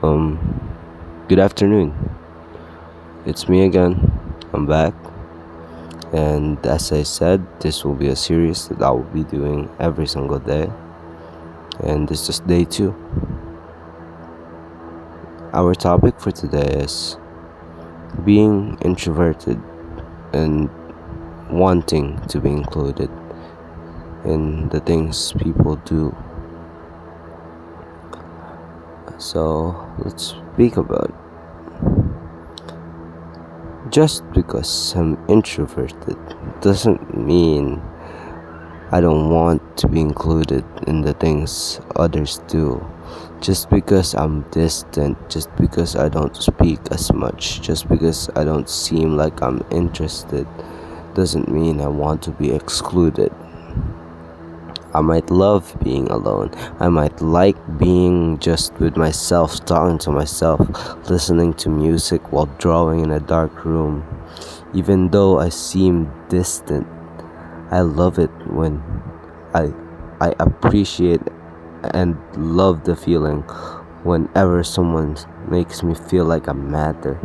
Um, Good afternoon. It's me again. I'm back, and as I said, this will be a series that I will be doing every single day, and this is day two. Our topic for today is being introverted and wanting to be included in the things people do. So let's speak about it. Just because I'm introverted doesn't mean I don't want to be included in the things others do. Just because I'm distant, just because I don't speak as much, just because I don't seem like I'm interested, doesn't mean I want to be excluded. I might love being alone. I might like being just with myself, talking to myself, listening to music while drawing in a dark room. Even though I seem distant, I love it when I I appreciate and love the feeling whenever someone makes me feel like I matter.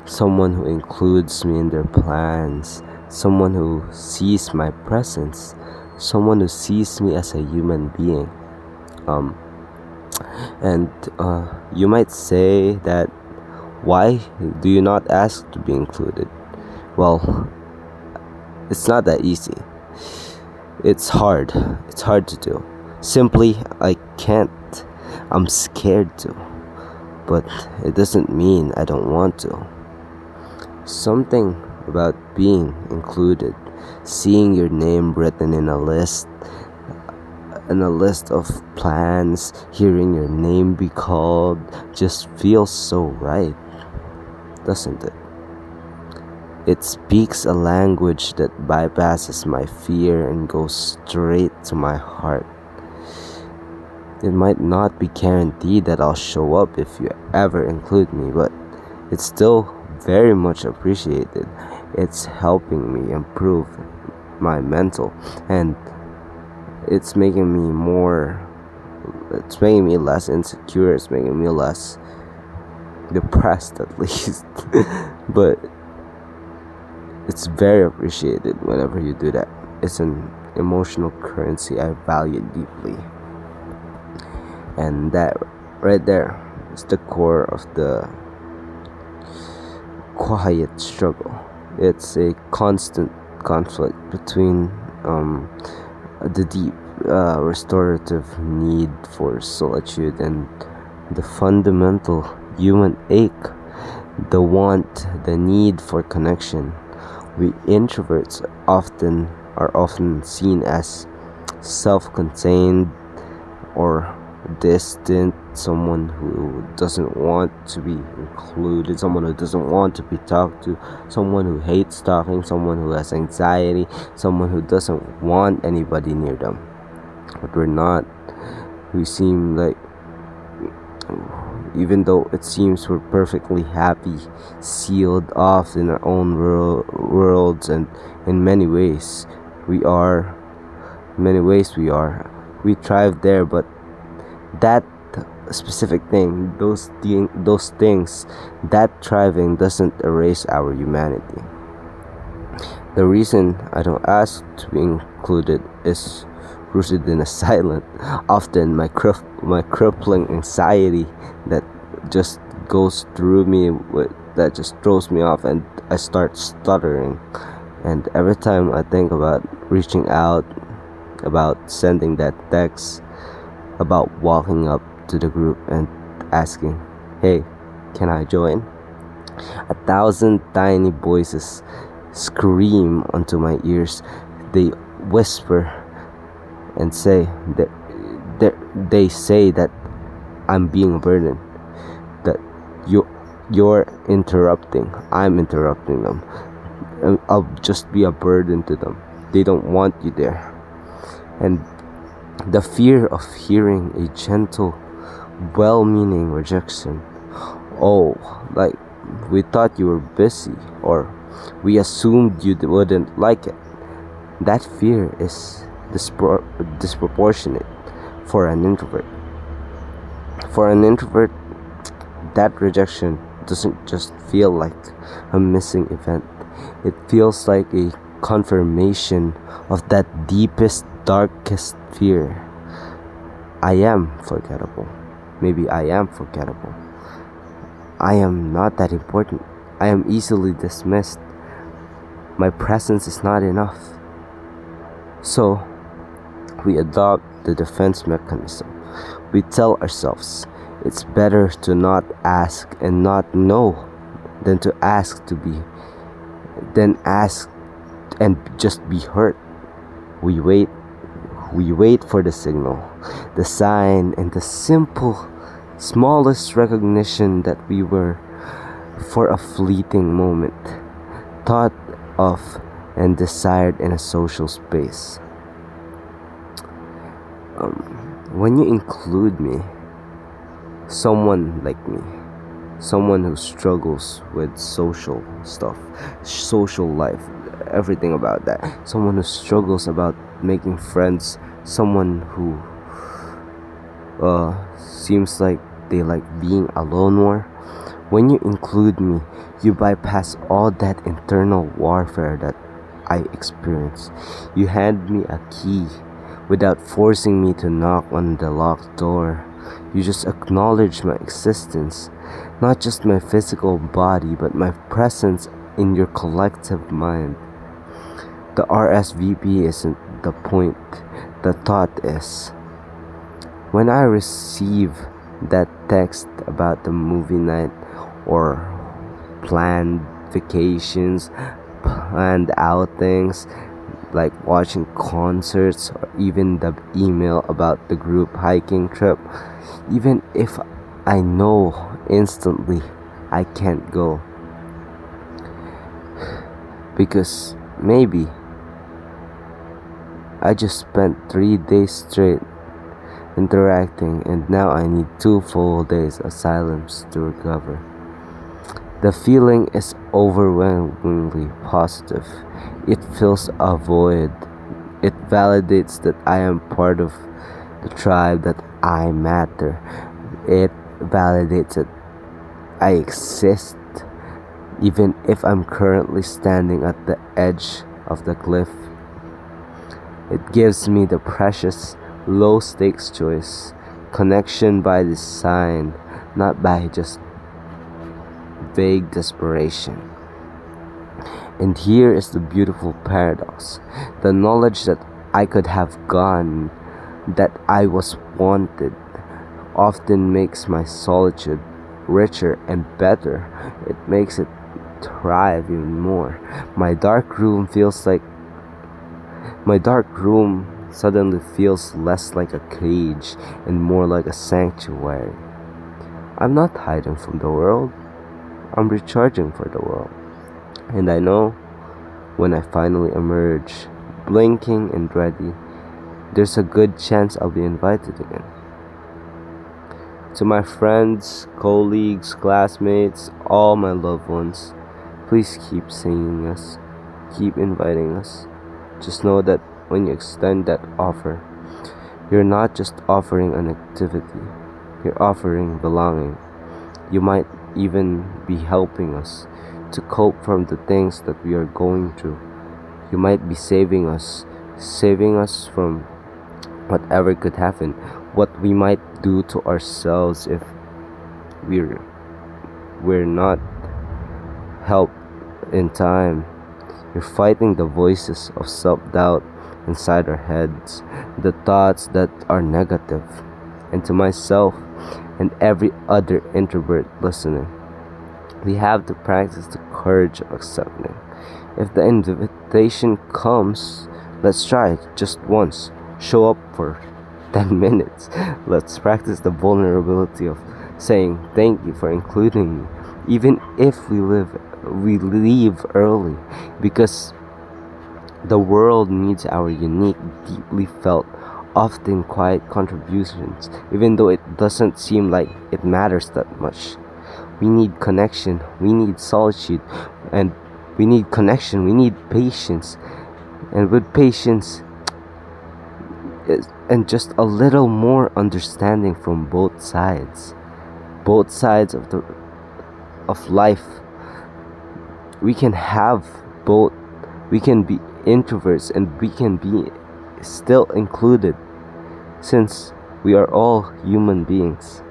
Someone who includes me in their plans, someone who sees my presence, someone who sees me as a human being. Um and you might say that, why do you not ask to be included? Well, it's not that easy. It's hard. It's hard to do. Simply, I can't. I'm scared to. But it doesn't mean I don't want to. Something about being included, seeing your name written in a list of plans, hearing your name be called, just feels so right, doesn't it? It speaks a language that bypasses my fear and goes straight to my heart. It might not be guaranteed that I'll show up if you ever include me, but it's still very much appreciated. It's helping me improve my mental, and it's making me more it's making me less insecure, it's making me less depressed at least. But it's very appreciated whenever you do that. It's an emotional currency I value deeply. And that right there is the core of the quiet struggle. It's a constant conflict between the deep restorative need for solitude and the fundamental human ache, the need for connection. We introverts often seen as self-contained or distant, someone who doesn't want to be included, someone who doesn't want to be talked to, someone who hates talking, someone who has anxiety, someone who doesn't want anybody near them. But we're not. We seem like, even though it seems we're perfectly happy, sealed off in our own worlds, and in many ways we are. We thrive there, but that specific thing, those things, that thriving doesn't erase our humanity. The reason I don't ask to be included is rooted in a silent, often my crippling anxiety that just goes through me, that just throws me off, and I start stuttering. And every time I think about reaching out, about sending that text, about walking up to the group and asking, "Hey, can I join?" A thousand tiny voices scream onto my ears. They whisper and they say that I'm being a burden, that you're interrupting. I'm interrupting them. And I'll just be a burden to them. They don't want you there. And the fear of hearing a gentle, well-meaning rejection. Oh, like, we thought you were busy, or we assumed you wouldn't like it. That fear is disproportionate for an introvert. For an introvert, that rejection doesn't just feel like a missing event, it feels like a confirmation of that deepest, darkest fear. I am forgettable. Maybe I am forgettable. I am not that important. I am easily dismissed. My presence is not enough. So, we adopt the defense mechanism. We tell ourselves it's better to not ask and not know than to ask to be, than ask and just be hurt. We wait. We wait for the signal, the sign, and the simple, smallest recognition that we were, for a fleeting moment, thought of and desired in a social space. When you include me, someone like me, someone who struggles with social stuff, social life, everything about that, someone who struggles about making friends, someone who seems like they like being alone more. When you include me, you bypass all that internal warfare that I experience. You hand me a key without forcing me to knock on the locked door. You just acknowledge my existence, not just my physical body, but my presence in your collective mind. The RSVP isn't the point, the thought is. When I receive that text about the movie night or planned vacations, planned outings, like watching concerts, or even the email about the group hiking trip, even if I know instantly I can't go, because maybe I just spent 3 days straight interacting and now I need 2 full days of silence to recover. The feeling is overwhelmingly positive. It fills a void. It validates that I am part of the tribe, that I matter. It validates that I exist, even if I'm currently standing at the edge of the cliff. It gives me the precious, low stakes choice, connection by design, not by just vague desperation. And here is the beautiful paradox. The knowledge that I could have gone, that I was wanted, often makes my solitude richer and better. It makes it thrive even more. My dark room suddenly feels less like a cage and more like a sanctuary. I'm not hiding from the world. I'm recharging for the world. And I know when I finally emerge, blinking and ready, there's a good chance I'll be invited again. To my friends, colleagues, classmates, all my loved ones, please keep seeing us, keep inviting us. Just know that when you extend that offer, you're not just offering an activity, you're offering belonging. You might even be helping us to cope from the things that we are going through. You might be saving us from whatever could happen, what we might do to ourselves if we're not helped in time. You're fighting the voices of self-doubt inside our heads, the thoughts that are negative. And to myself and every other introvert listening, we have to practice the courage of accepting. If the invitation comes, let's try it just once. Show up for 10 minutes. Let's practice the vulnerability of saying thank you for including me, even if we leave early, because the world needs our unique, deeply felt, often quiet contributions, even though it doesn't seem like it matters that much. We need connection, we need solitude, and we need connection, we need patience. And with patience, and just a little more understanding from both sides. both sides of life. We can have both. We can be introverts and we can be still included, since we are all human beings.